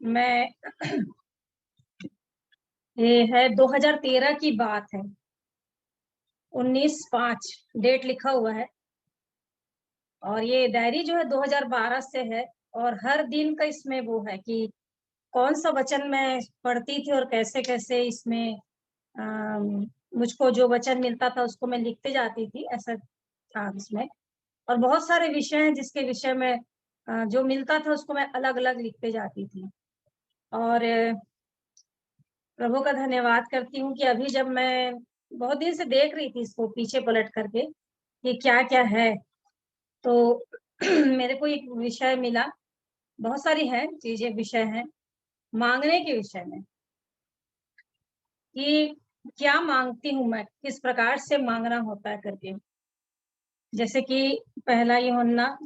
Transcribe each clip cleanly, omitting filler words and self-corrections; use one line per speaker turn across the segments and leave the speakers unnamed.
मैं ये है 2013 की बात है। 19/5 डेट लिखा हुआ है। और ये डायरी जो है 2012 से है। और हर दिन का इसमें वो है कि कौन सा वचन मैं पढ़ती थी और कैसे कैसे इसमें मुझको जो वचन मिलता था उसको मैं लिखते जाती थी, ऐसा था इसमें। और बहुत सारे विषय हैं जिसके विषय में जो मिलता था उसको मैं अलग अलग लिखते जाती थी। और प्रभु का धन्यवाद करती हूँ कि अभी जब मैं बहुत दिन से देख रही थी इसको पीछे पलट करके कि क्या क्या है, तो मेरे को एक विषय मिला। बहुत सारी है चीजें, विषय हैं मांगने के विषय में कि क्या मांगती हूँ मैं, किस प्रकार से मांगना होता है करके। जैसे कि पहला यूहन्ना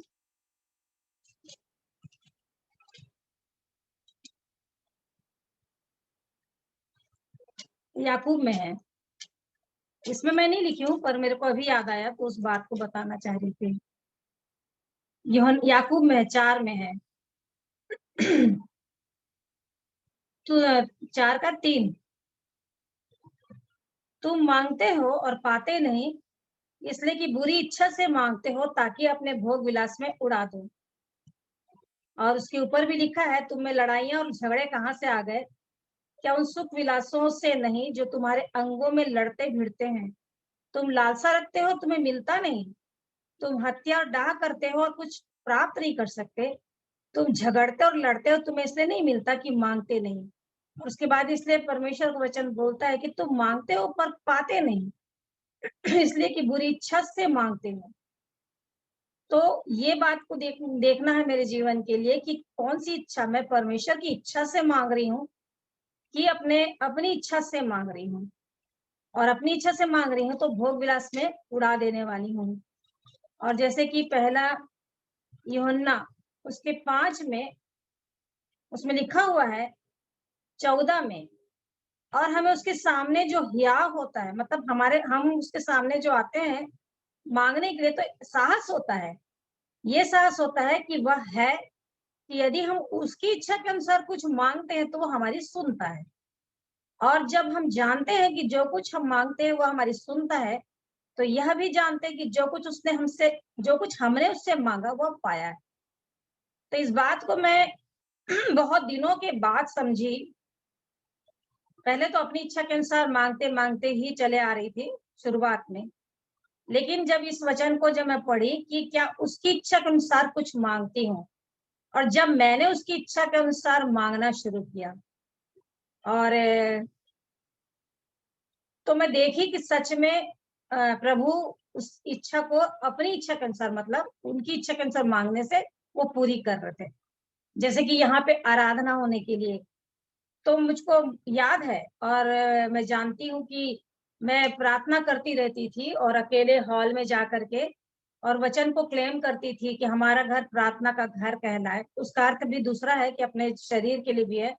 याकूब में है। इसमें मैं नहीं लिखी हूँ पर मेरे को अभी याद आया तो उस बात को बताना चाह रही थी। याकूब में है, 4 में है। तो 4 का 3। तुम मांगते हो और पाते नहीं, इसलिए कि बुरी इच्छा से मांगते हो ताकि अपने भोग विलास में उड़ा दो। और उसके ऊपर भी लिखा है, तुम में लड़ाइयां और झगड़े कहाँ से आ गए? क्या उन सुख विलासों से नहीं जो तुम्हारे अंगों में लड़ते भिड़ते हैं? तुम लालसा रखते हो, तुम्हें मिलता नहीं। तुम हत्या और डाह करते हो और कुछ प्राप्त नहीं कर सकते। तुम झगड़ते और लड़ते हो, तुम्हें इसलिए नहीं मिलता कि मांगते नहीं। और उसके बाद इसलिए परमेश्वर का वचन बोलता है कि तुम मांगते हो पर पाते नहीं, इसलिए कि बुरी इच्छा से मांगते हो। तो ये बात को देखना है मेरे जीवन के लिए कि कौन सी इच्छा मैं परमेश्वर की इच्छा से मांग रही हूँ कि अपनी इच्छा से मांग रही हूँ। और अपनी इच्छा से मांग रही हूँ तो भोग विलास में उड़ा देने वाली हूँ। और जैसे कि पहला यूहन्ना उसके 5 में, उसमें लिखा हुआ है 14 में। और हमें उसके सामने जो हिया होता है, मतलब हम उसके सामने जो आते हैं मांगने के लिए, तो साहस होता है। ये साहस होता है कि वह है कि यदि हम उसकी इच्छा के अनुसार कुछ मांगते हैं तो वो हमारी सुनता है। और जब हम जानते हैं कि जो कुछ हम मांगते हैं वो हमारी सुनता है, तो यह भी जानते हैं कि जो कुछ हमने उससे मांगा वो पाया है। तो इस बात को मैं बहुत दिनों के बाद समझी। पहले तो अपनी इच्छा के अनुसार मांगते मांगते ही चले आ रही थी शुरुआत में। लेकिन जब इस वचन को जब मैं पढ़ी कि क्या उसकी इच्छा के अनुसार कुछ मांगती हूँ, और जब मैंने उसकी इच्छा के अनुसार मांगना शुरू किया, और तो मैं देखी कि सच में प्रभु उस इच्छा को अपनी इच्छा के अनुसार, मतलब उनकी इच्छा के अनुसार मांगने से वो पूरी कर रहे थे। जैसे कि यहाँ पे आराधना होने के लिए, तो मुझको याद है और मैं जानती हूँ कि मैं प्रार्थना करती रहती थी और अकेले हॉल में जा करके और वचन को क्लेम करती थी कि हमारा घर प्रार्थना का घर कहलाए। उसका अर्थ भी दूसरा है कि अपने शरीर के लिए भी है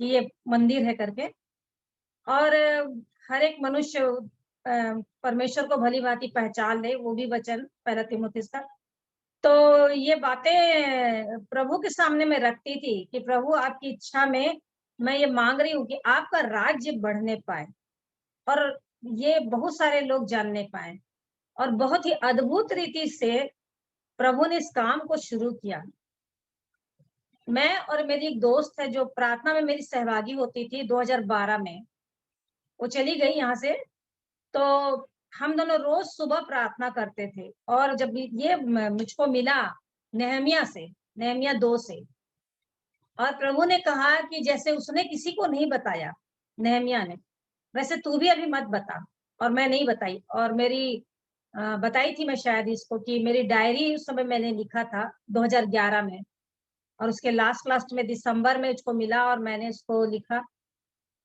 कि ये मंदिर है करके। और हर एक मनुष्य परमेश्वर को भली भांति पहचान ले, वो भी वचन पहला तीमुथियुस का। तो ये बातें प्रभु के सामने मैं रखती थी कि प्रभु आपकी इच्छा में मैं ये मांग रही हूँ कि आपका राज्य बढ़ने पाए और ये बहुत सारे लोग जानने पाए। और बहुत ही अद्भुत रीति से प्रभु ने इस काम को शुरू किया। मैं और मेरी एक दोस्त है जो प्रार्थना में मेरी सहभागी होती थी 2012 में, वो चली गई यहाँ से। तो हम दोनों रोज सुबह प्रार्थना करते थे। और जब ये मुझको मिला नहमिया 2 से, और प्रभु ने कहा कि जैसे उसने किसी को नहीं बताया नहमिया ने, वैसे तू भी अभी मत बता। और मैं नहीं बताई। और मेरी बताई थी मैं शायद इसको कि मेरी डायरी उस समय मैंने लिखा था 2011 में, और उसके लास्ट लास्ट में दिसंबर में उसको मिला और मैंने उसको लिखा।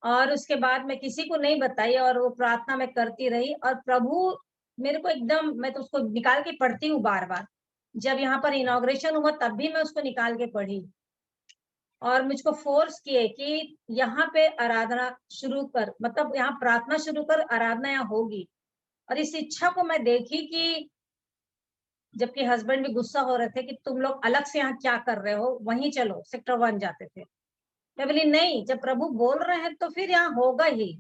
और उसके बाद मैं किसी को नहीं बताई और वो प्रार्थना में करती रही। और प्रभु मेरे को एकदम, मैं तो उसको निकाल के पढ़ती हूँ बार बार। जब यहाँ पर इनॉग्रेशन हुआ तब भी मैं उसको निकाल के पढ़ी। और मुझको फोर्स किए कि यहाँ पे आराधना शुरू कर, मतलब यहाँ प्रार्थना शुरू कर, आराधना यहाँ होगी। और इस इच्छा को मैं देखी कि जबकि हस्बैंड भी गुस्सा हो रहे थे कि तुम लोग अलग से यहाँ क्या कर रहे हो, वहीं चलो, सेक्टर 1 जाते थे। मैं बोली नहीं, जब प्रभु बोल रहे हैं तो फिर यहाँ होगा ही।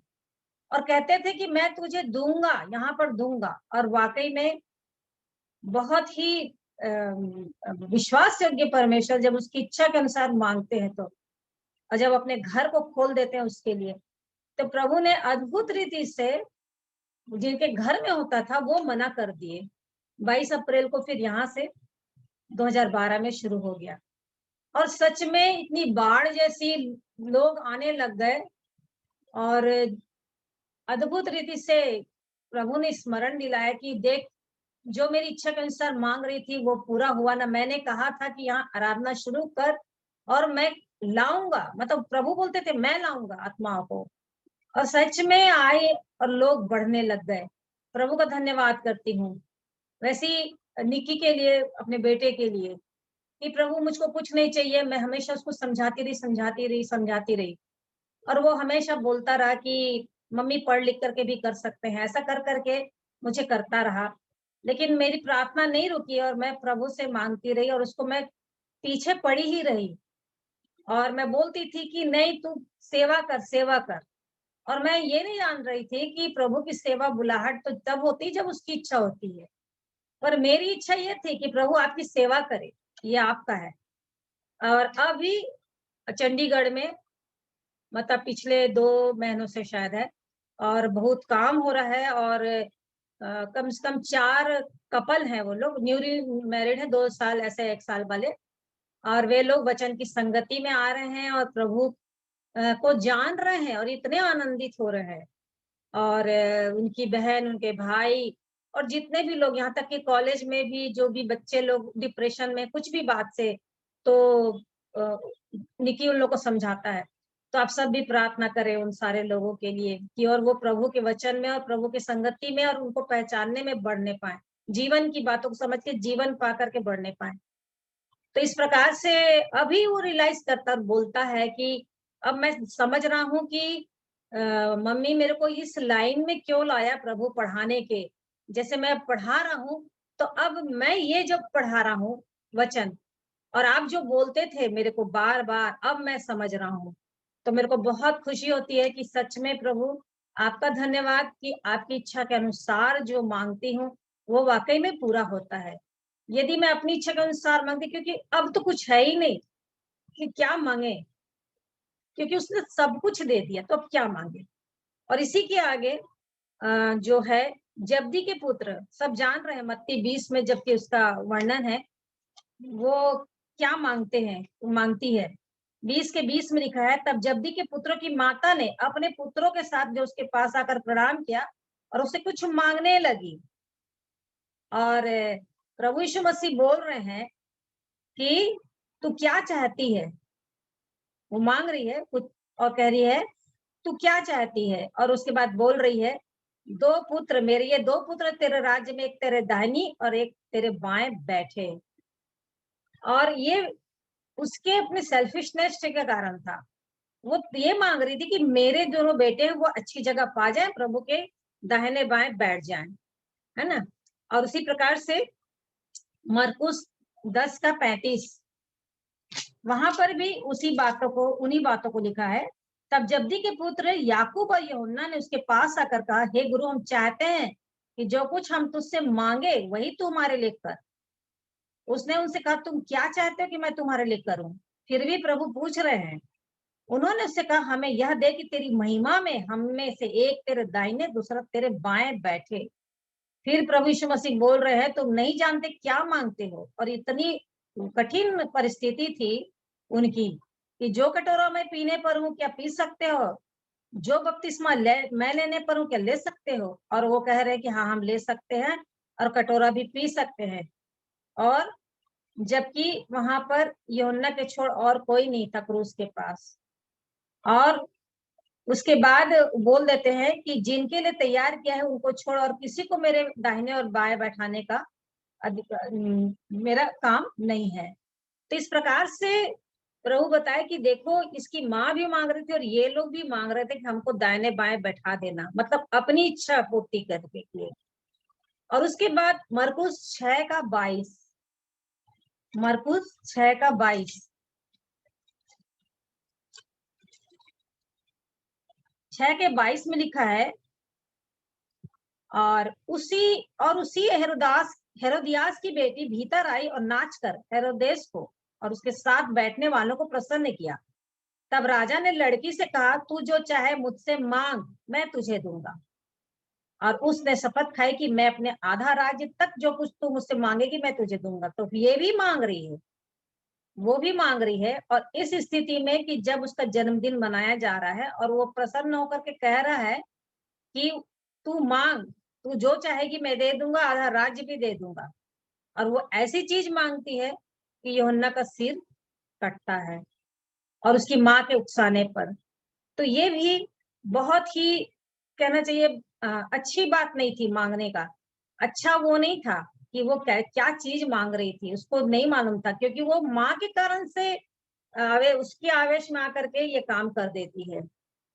और कहते थे कि मैं तुझे दूंगा, यहाँ पर दूंगा। और वाकई में बहुत ही विश्वास योग्य परमेश्वर जब उसकी इच्छा के अनुसार मांगते हैं तो, और जब अपने घर को खोल देते हैं उसके लिए, तो प्रभु ने अद्भुत रीति से जिनके घर में होता था वो मना कर दिए। 22 अप्रैल को फिर यहाँ से 2012 में शुरू हो गया। और सच में इतनी बाढ़ जैसी लोग आने लग गए, और अद्भुत रीति से प्रभु ने स्मरण दिलाया कि देख, जो मेरी इच्छा के अनुसार मांग रही थी वो पूरा हुआ ना। मैंने कहा था कि यहाँ आराधना शुरू कर और मैं लाऊंगा, मतलब प्रभु बोलते थे मैं लाऊंगा आत्माओं को, और सच में आए और लोग बढ़ने लग गए। प्रभु का धन्यवाद करती हूँ। वैसे ही निक्की के लिए, अपने बेटे के लिए, कि प्रभु मुझको कुछ नहीं चाहिए, मैं हमेशा उसको समझाती रही, और वो हमेशा बोलता रहा कि मम्मी पढ़ लिख करके भी कर सकते हैं। ऐसा कर करके मुझे करता रहा, लेकिन मेरी प्रार्थना नहीं रुकी और मैं प्रभु से मांगती रही, और उसको मैं पीछे पड़ी ही रही। और मैं बोलती थी कि नहीं, तू सेवा कर, सेवा कर। और मैं ये नहीं जान रही थी कि प्रभु की सेवा बुलाहट तो तब होती जब उसकी इच्छा होती है, पर मेरी इच्छा ये थी कि प्रभु आपकी सेवा करे, ये आपका है। और अभी चंडीगढ़ में, मतलब पिछले 2 महीनों से शायद है, और बहुत काम हो रहा है। और कम से कम 4 कपल हैं, वो लोग न्यूली मैरिड है, 2 साल ऐसे 1 साल वाले, और वे लोग वचन की संगति में आ रहे हैं और प्रभु को जान रहे हैं और इतने आनंदित हो रहे हैं। और उनकी बहन, उनके भाई, और जितने भी लोग, यहाँ तक कि कॉलेज में भी जो भी बच्चे लोग डिप्रेशन में कुछ भी बात से, तो निकी उन लोग को समझाता है। तो आप सब भी प्रार्थना करें उन सारे लोगों के लिए कि और वो प्रभु के वचन में और प्रभु की संगति में और उनको पहचानने में बढ़ने पाए, जीवन की बातों को समझ के जीवन पा करके बढ़ने पाए। तो इस प्रकार से अभी वो रियलाइज करता और बोलता है कि अब मैं समझ रहा हूँ कि मम्मी मेरे को इस लाइन में क्यों लाया प्रभु पढ़ाने के। जैसे मैं पढ़ा रहा हूँ, तो अब मैं ये जब पढ़ा रहा हूँ वचन, और आप जो बोलते थे मेरे को बार बार, अब मैं समझ रहा हूँ। तो मेरे को बहुत खुशी होती है कि सच में प्रभु आपका धन्यवाद कि आपकी इच्छा के अनुसार जो मांगती हूँ वो वाकई में पूरा होता है। यदि मैं अपनी इच्छा के अनुसार मांगती, क्योंकि अब तो कुछ है ही नहीं कि क्या मांगे, क्योंकि उसने सब कुछ दे दिया, तो अब क्या मांगे। और इसी के आगे जो है जब्दी के पुत्र, सब जान रहे हैं मत्ती 20 में जबकि उसका वर्णन है, वो क्या मांगते हैं, मांगती है। 20 के 20 में लिखा है, तब जब्दी के पुत्रों की माता ने अपने पुत्रों के साथ जो उसके पास आकर प्रणाम किया और उससे कुछ मांगने लगी। और प्रभु यीशु मसीह बोल रहे हैं कि तू क्या चाहती है। वो मांग रही है कुछ और कह रही है तू क्या चाहती है, और उसके बाद बोल रही है 2 पुत्र मेरे, ये 2 पुत्र तेरे राज्य में, एक तेरे दाहिनी और एक तेरे बाएं बैठे। और ये उसके अपने सेल्फिशनेस के कारण था। वो ये मांग रही थी कि मेरे दोनों बेटे हैं वो अच्छी जगह पा जाए, प्रभु के दाहिने बाएं बैठ जाएं, है ना। और उसी प्रकार से मरकुस 10 का 35, वहां पर भी उन्हीं बातों को लिखा है। तब जब्दी के पुत्र याकूब और यूहन्ना ने उसके पास आकर कहा, हे गुरु, हम चाहते हैं कि जो कुछ हम तुझसे मांगे वही तू हमारे लिए कर। उसने उनसे कहा, तुम क्या चाहते हो कि मैं तुम्हारे लिए करूं। फिर भी प्रभु पूछ रहे हैं। उन्होंने उससे कहा, हमें यह दे कि तेरी महिमा में हम में से एक तेरे दाहिने दूसरा तेरे बाएं बैठे। फिर प्रभु यीशु मसीह बोल रहे हैं, तुम नहीं जानते क्या मांगते हो। और इतनी कठिन परिस्थिति थी उनकी कि जो कटोरा मैं पीने पर हूँ क्या पी सकते हो, जो बपतिस्मा मैं लेने पर हूँ क्या ले सकते हो। और वो कह रहे हैं कि हाँ हम ले सकते हैं और कटोरा भी पी सकते हैं। और जबकि वहां पर यूहन्ना के छोड़ और कोई नहीं था क्रूस के पास। और उसके बाद बोल देते हैं कि जिनके लिए तैयार किया है उनको छोड़ और किसी को मेरे दाहिने और बाएं बैठाने का मेरा काम नहीं है। तो इस प्रकार से प्रभु बताए कि देखो, इसकी माँ भी मांग रही थी और ये लोग भी मांग रहे थे कि हमको दाहिने बाएं बैठा देना, मतलब अपनी इच्छा पूर्ति करने के लिए। और उसके बाद मरकुस 6 का 22, मरकुस 6 का 22, 6 के 22 में लिखा है, और उसी हेरोदियास की बेटी भीतर आई और नाचकर हेरोदेस को और उसके साथ बैठने वालों को प्रसन्न किया। तब राजा ने लड़की से कहा, तू जो चाहे मुझसे मांग, मैं तुझे दूंगा। और उसने शपथ खाई कि मैं अपने आधा राज्य तक जो कुछ तू मुझसे मांगेगी मैं तुझे दूंगा। तो ये भी मांग रही है, वो भी मांग रही है। और इस स्थिति में कि जब उसका जन्मदिन मनाया जा रहा है और वो प्रसन्न होकर के कह रहा है कि तू मांग, तू जो चाहेगी मैं दे दूंगा, आधा राज्य भी दे दूंगा। और वो ऐसी चीज मांगती है कि यूहन्ना का सिर कटता है, और उसकी माँ के उकसाने पर। तो ये भी बहुत ही कहना चाहिए अच्छी बात नहीं थी मांगने का। अच्छा वो नहीं था कि वो क्या क्या चीज मांग रही थी, उसको नहीं मालूम था, क्योंकि वो माँ के कारण से उसके आवेश में आकर के ये काम कर देती है।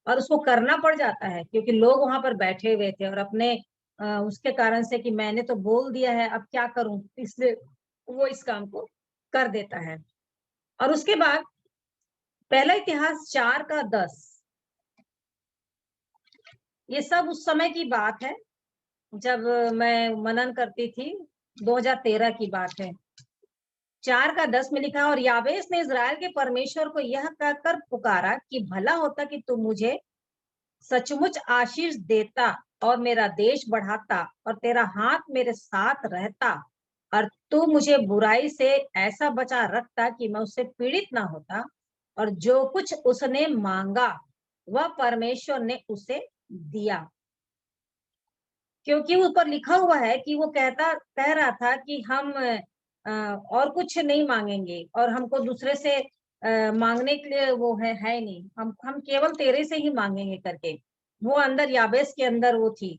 और उसको करना पड़ जाता है क्योंकि लोग वहां पर बैठे हुए थे, और अपने उसके कारण से कि मैंने तो बोल दिया है, अब क्या करूं, इसलिए वो इस काम को कर देता है। और उसके बाद पहला इतिहास 4:10, ये सब उस समय की बात है जब मैं मनन करती थी, 2013 की बात है। 4:10 में लिखा, और याबेस ने इज़राइल के परमेश्वर को यह कहकर पुकारा कि भला होता कि तू मुझे सचमुच आशीष देता और मेरा देश बढ़ाता, और तेरा हाथ मेरे साथ रहता, और तू मुझे बुराई से ऐसा बचा रखता कि मैं उससे पीड़ित ना होता। और जो कुछ उसने मांगा वह परमेश्वर ने उसे दिया। क्योंकि ऊपर लिखा हुआ है कि वो कह रहा था कि हम और कुछ नहीं मांगेंगे, और हमको दूसरे से मांगने के लिए वो है नहीं, हम केवल तेरे से ही मांगेंगे करके। वो अंदर याबेस के अंदर वो थी,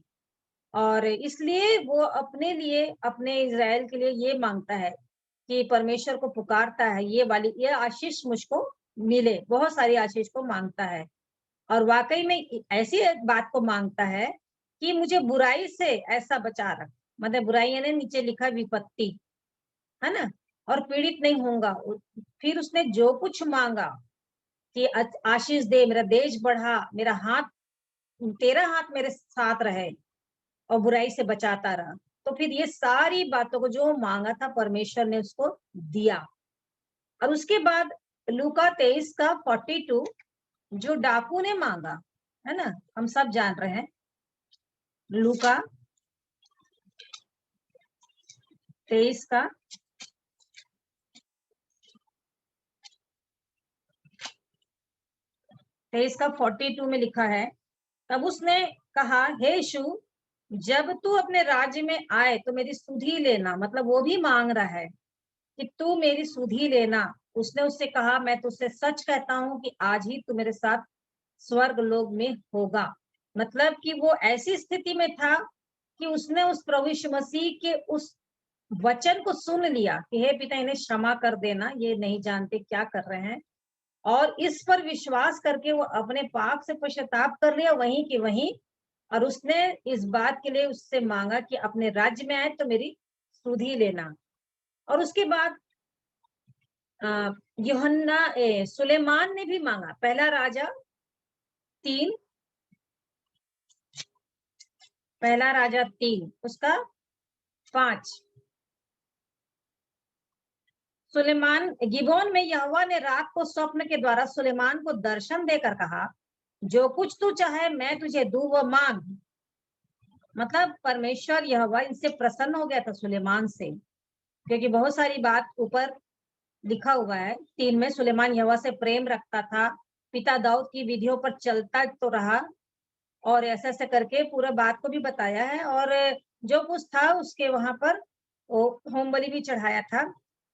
और इसलिए वो अपने लिए, अपने इज़राइल के लिए ये मांगता है कि परमेश्वर को पुकारता है, ये आशीष मुझको मिले, बहुत सारी आशीष को मांगता है। और वाकई में ऐसी एक बात को मांगता है कि मुझे बुराई से ऐसा बचा रख, मतलब बुराई यानी नीचे लिखा विपत्ति, है ना, और पीड़ित नहीं होऊंगा। फिर उसने जो कुछ मांगा कि आशीष दे, मेरा देश बढ़ा, मेरा हाथ, तेरा हाथ मेरे साथ रहे, और बुराई से बचाता रहा। तो फिर ये सारी बातों को जो मांगा था परमेश्वर ने उसको दिया। और उसके बाद लूका 23:42, जो डाकू ने मांगा, है ना, हम सब जान रहे हैं। लूका 23:42 में लिखा है, तब उसने कहा, हे यीशु, जब तू अपने राज्य में आए तो मेरी सुधि लेना। मतलब वो भी मांग रहा है कि तू मेरी सुधि लेना। उसने उससे कहा, मैं तुझसे सच कहता हूँ कि आज ही तू मेरे साथ स्वर्ग लोक में होगा। मतलब कि वो ऐसी स्थिति में था कि उसने उस प्रभु यीशु मसीह के उस वचन को सुन लिया कि हे पिता, इन्हें क्षमा कर देना, ये नहीं जानते क्या कर रहे हैं। और इस पर विश्वास करके वो अपने पाप से पश्चाताप कर लिया वहीं की वहीं। और उसने इस बात के लिए उससे मांगा कि अपने राज्य में आए तो मेरी सुधि लेना। और उसके बाद सुलेमान ने भी मांगा। पहला राजा 3, उसका 5। सुलेमान गिबोन में यहोवा ने रात को स्वप्न के द्वारा सुलेमान को दर्शन देकर कहा, जो कुछ तू चाहे मैं तुझे दूं वो मांग। मतलब परमेश्वर यहोवा इनसे प्रसन्न हो गया था सुलेमान से, क्योंकि बहुत सारी बात ऊपर लिखा हुआ है 3 में। सुलेमान यहोवा से प्रेम रखता था, पिता दाऊद की विधियों पर चलता तो रहा, और ऐसा ऐसा करके पूरा बात को भी बताया है। और जो कुछ था उसके वहां पर वो होम बलि भी चढ़ाया था।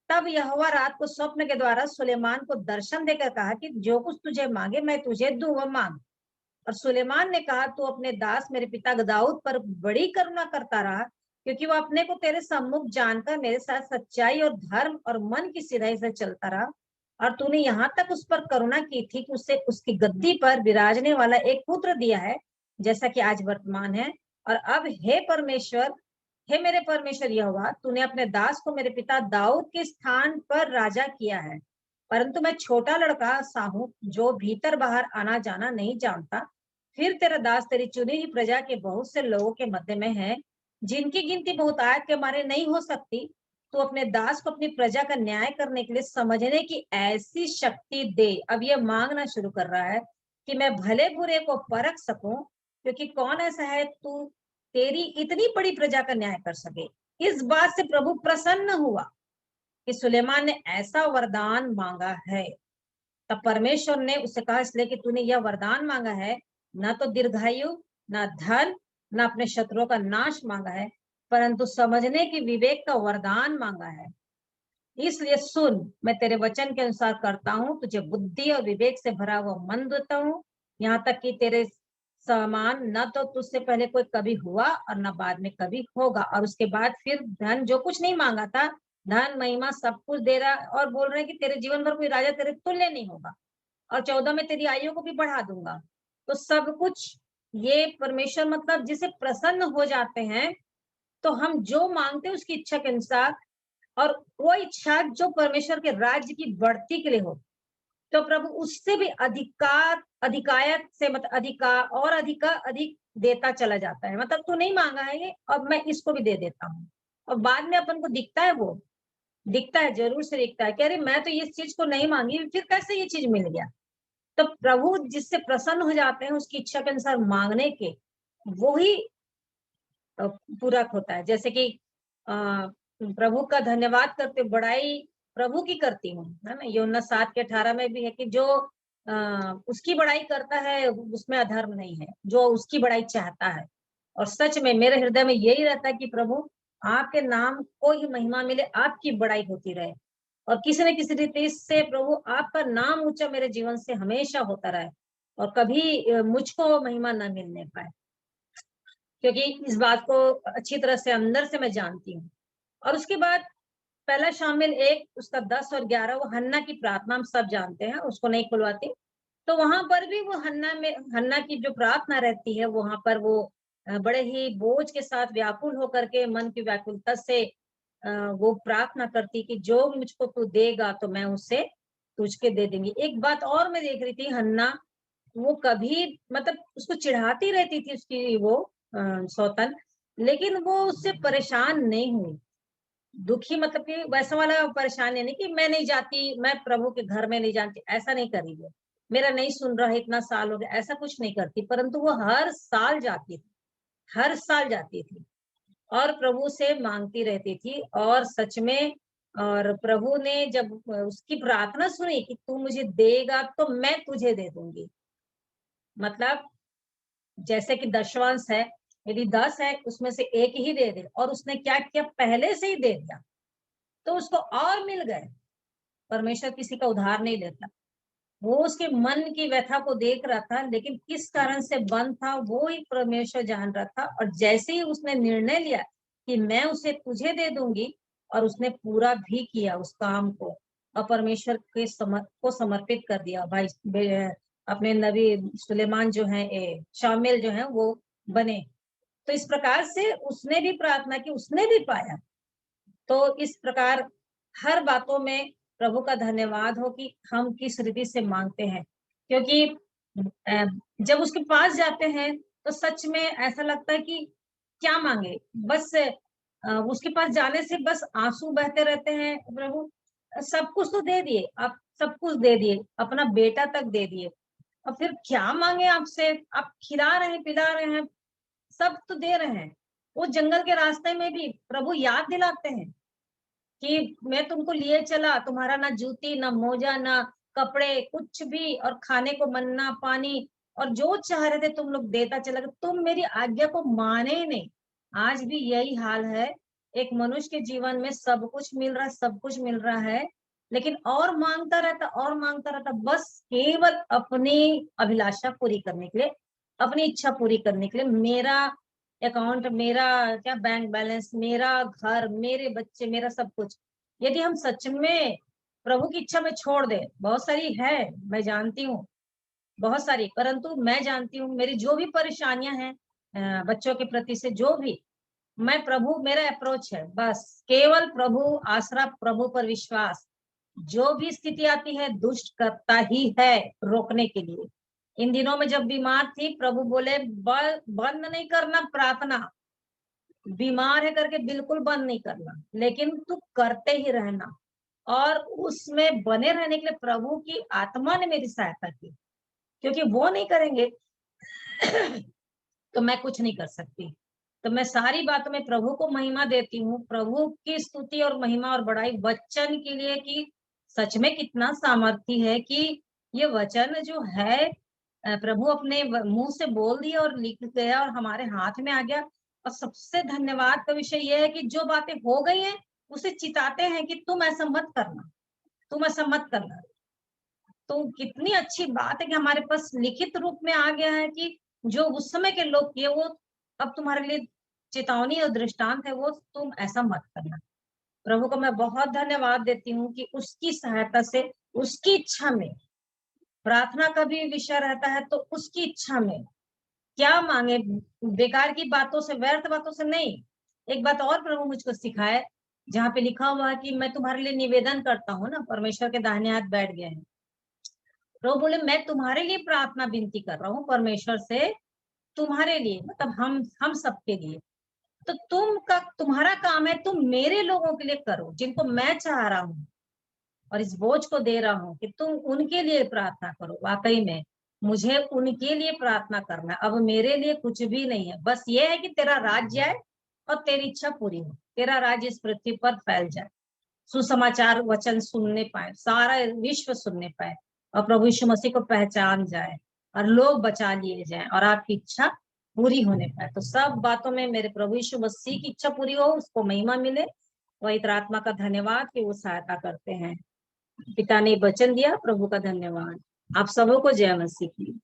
तब यहोवा रात को स्वप्न के द्वारा सुलेमान को दर्शन देकर कहा कि जो कुछ तुझे मांगे मैं तुझे दूं वह मांग। और सुलेमान ने कहा, तू अपने दास मेरे पिता दाऊद पर बड़ी करुणा करता रहा, क्योंकि वो अपने को तेरे सम्मुख जानकर मेरे साथ सच्चाई और धर्म और मन की सिधाई से चलता रहा। और तूने यहाँ तक उस पर करुणा की थी कि उसे उसकी गद्दी पर विराजने वाला एक पुत्र दिया है, जैसा कि आज वर्तमान है। और अब हे मेरे परमेश्वर यहोवा, तूने अपने दास को मेरे पिता दाऊद के स्थान पर राजा किया है, परंतु मैं छोटा लड़का सा हूँ जो भीतर बाहर आना जाना नहीं जानता। फिर तेरा दास तेरी चुनी हुई प्रजा के बहुत से लोगों के मध्य में है, जिनकी गिनती बहुतायत के मारे नहीं हो सकती। तो अपने दास को अपनी प्रजा का न्याय करने के लिए समझने की ऐसी शक्ति दे। अब ये मांगना शुरू कर रहा है कि मैं भले बुरे को परख सकूं, क्योंकि कौन ऐसा है तू तेरी इतनी बड़ी प्रजा का न्याय कर सके। इस बात से प्रभु प्रसन्न हुआ कि सुलेमान ने ऐसा वरदान मांगा है। तब परमेश्वर ने उससे कहा, इसलिए कि तूने यह वरदान मांगा है, ना तो दीर्घायु, ना धन, ना अपने शत्रुओं का नाश मांगा है, परंतु समझने की विवेक का वरदान मांगा है। इसलिए सुन, मैं तेरे वचन के अनुसार करता हूँ, तुझे बुद्धि और विवेक से भरा हुआ मन देता हूँ, यहाँ तक कि तेरे समान न तो तुझसे पहले कोई कभी हुआ और न बाद में कभी होगा। और उसके बाद फिर धन, जो कुछ नहीं मांगा था, धन महिमा सब कुछ दे रहा, और बोल रहे हैं कि तेरे जीवन भर कोई राजा तेरे तुल्य नहीं होगा, और 14 में तेरी आयु को भी बढ़ा दूंगा। तो सब कुछ ये परमेश्वर मतलब जिसे प्रसन्न हो जाते हैं, तो हम जो मांगते हैं उसकी इच्छा के अनुसार, और वो इच्छा जो परमेश्वर के राज्य की बढ़ती के लिए हो, तो प्रभु उससे भी अधिकायत से मतलब अधिक देता चला जाता है। मतलब तू नहीं मांगा है ये, अब मैं इसको भी दे देता हूँ। और बाद में अपन को दिखता है, वो दिखता है, जरूर से दिखता है कि अरे मैं तो इस चीज को नहीं मांगी, फिर कैसे ये चीज मिल गया। तो प्रभु जिससे प्रसन्न हो जाते हैं, उसकी इच्छा के अनुसार मांगने के, वो ही पूरा होता है। जैसे कि प्रभु का धन्यवाद करते, बड़ाई प्रभु की करती हूँ, है ना। यूहन्ना 7:18 में भी है कि जो उसकी बड़ाई करता है उसमें अधर्म नहीं है, जो उसकी बड़ाई चाहता है। और सच में मेरे हृदय में यही रहता है कि प्रभु आपके नाम को ही महिमा मिले, आपकी बड़ाई होती रहे, और किसी न किसी रीति से प्रभु आपका नाम ऊंचा मेरे जीवन से हमेशा होता रहे, और कभी मुझको महिमा न मिलने पाए, क्योंकि इस बात को अच्छी तरह से अंदर से मैं जानती हूँ। और उसके बाद पहला शामिल 1 उसका 10 और 11, वो हन्ना की प्रार्थना हम सब जानते हैं, उसको नहीं खुलवाती। तो वहां पर भी वो हन्ना की जो प्रार्थना रहती है, वहां पर वो बड़े ही बोझ के साथ व्याकुल होकर के, मन की व्याकुलता से वो प्रार्थना करती कि जो मुझको तू देगा तो मैं उसे तुझके दे देंगी। एक बात और मैं देख रही थी, हन्ना वो कभी मतलब उसको चिढ़ाती रहती थी उसकी वो सौतन, लेकिन वो उससे परेशान नहीं हुई, दुखी मतलब कि वैसा वाला परेशान नहीं कि मैं नहीं जाती, मैं प्रभु के घर में नहीं जानती, ऐसा नहीं करी वो, मेरा नहीं सुन रहा है, इतना साल हो गया, ऐसा कुछ नहीं करती। परंतु वो हर साल जाती थी, हर साल जाती थी, और प्रभु से मांगती रहती थी। और सच में, और प्रभु ने जब उसकी प्रार्थना सुनी कि तू मुझे देगा तो मैं तुझे दे दूंगी, मतलब जैसे कि दशवांश है, यदि 10 है उसमें से एक ही दे दे, और उसने क्या किया, पहले से ही दे दिया, तो उसको और मिल गए। परमेश्वर किसी का उधार नहीं लेता। वो उसके मन की व्यथा को देख रहा था, लेकिन किस कारण से बंद था वो ही परमेश्वर जान रहा था। और जैसे ही उसने निर्णय लिया कि मैं उसे तुझे दे दूंगी, और उसने पूरा भी किया उस काम को, और परमेश्वर के को समर्पित कर दिया। भाई अपने नबी सुलेमान जो है, शामिल जो है वो बने। तो इस प्रकार से उसने भी प्रार्थना की, उसने भी पाया। तो इस प्रकार हर बातों में प्रभु का धन्यवाद हो कि हम किस रीति से मांगते हैं, क्योंकि अ, जब उसके पास जाते हैं तो सच में ऐसा लगता है कि क्या मांगे, बस उसके पास जाने से बस आंसू बहते रहते हैं। प्रभु सब कुछ तो दे दिए, आप सब कुछ दे दिए, अपना बेटा तक दे दिए, और फिर क्या मांगे आपसे, आप खिला रहे हैं, पिला रहे हैं, सब तो दे रहे हैं। वो जंगल के रास्ते में भी प्रभु याद दिलाते हैं कि मैं तुमको लिए चला, तुम्हारा ना जूती, ना मोजा, ना कपड़े, कुछ भी, और खाने को मन्ना पानी, और जो चाह रहे थे तुम लोग देता चला गया, तुम मेरी आज्ञा को माने ही नहीं। आज भी यही हाल है, एक मनुष्य के जीवन में सब कुछ मिल रहा है, सब कुछ मिल रहा है, लेकिन और मांगता रहता, और मांगता रहता, बस केवल अपनी अभिलाषा पूरी करने के लिए, अपनी इच्छा पूरी करने के लिए। मेरा अकाउंट, मेरा क्या बैंक बैलेंस, मेरा घर, मेरे बच्चे, मेरा सब कुछ। यदि हम सच में प्रभु की इच्छा में छोड़ दे, बहुत सारी है, मैं जानती हूँ, बहुत सारी, परंतु मैं जानती हूँ मेरी जो भी परेशानियां हैं बच्चों के प्रति से, जो भी, मैं प्रभु, मेरा अप्रोच है बस केवल प्रभु, आसरा प्रभु पर विश्वास। जो भी स्थिति आती है दुष्ट करता ही है रोकने के लिए, इन दिनों में जब बीमार थी, प्रभु बोले बंद नहीं करना प्रार्थना, बीमार है करके बिल्कुल बंद नहीं करना, लेकिन तू करते ही रहना। और उसमें बने रहने के लिए प्रभु की आत्मा ने मेरी सहायता की, क्योंकि वो नहीं करेंगे तो मैं कुछ नहीं कर सकती। तो मैं सारी बातों में प्रभु को महिमा देती हूँ, प्रभु की स्तुति और महिमा और बड़ाई वचन के लिए, कि सच में कितना सामर्थ्य है कि ये वचन जो है प्रभु अपने मुंह से बोल दिया और लिख गया और हमारे हाथ में आ गया। और सबसे धन्यवाद का विषय यह है कि जो बातें हो गई हैं उसे चिताते हैं कि तुम ऐसा मत करना, तुम ऐसा मत करना। तो कितनी अच्छी बात है कि हमारे पास लिखित रूप में आ गया है कि जो उस समय के लोग किए वो अब तुम्हारे लिए चेतावनी और दृष्टांत है, वो तुम ऐसा मत करना। प्रभु को मैं बहुत धन्यवाद देती हूँ कि उसकी सहायता से, उसकी इच्छा में, प्रार्थना का भी विषय रहता है तो उसकी इच्छा में क्या मांगे, बेकार की बातों से, व्यर्थ बातों से नहीं। एक बात और प्रभु मुझको सिखाए, जहाँ पे लिखा हुआ है कि मैं तुम्हारे लिए निवेदन करता हूँ ना, परमेश्वर के दाहिने हाथ बैठ गए हैं, प्रभु बोले मैं तुम्हारे लिए प्रार्थना विनती कर रहा हूँ परमेश्वर से, तुम्हारे लिए, मतलब हम सबके लिए। तो तुम्हारा काम है, तुम मेरे लोगों के लिए करो जिनको मैं चाह रहा हूँ और इस बोझ को दे रहा हूँ कि तुम उनके लिए प्रार्थना करो। वाकई में मुझे उनके लिए प्रार्थना करना, अब मेरे लिए कुछ भी नहीं है, बस ये है कि तेरा राज्य आए और तेरी इच्छा पूरी हो, तेरा राज्य इस पृथ्वी पर फैल जाए, सुसमाचार वचन सुनने पाए, सारा विश्व सुनने पाए और प्रभु यीशु मसीह को पहचान जाए और लोग बचा लिए जाए और आपकी इच्छा पूरी होने पाए। तो सब बातों में मेरे प्रभु यीशु मसीह की इच्छा पूरी हो, उसको महिमा मिले। पवित्र आत्मा का धन्यवाद कि वो सहायता करते हैं। पिता ने वचन दिया, प्रभु का धन्यवाद। आप सबों को जय मसीह की।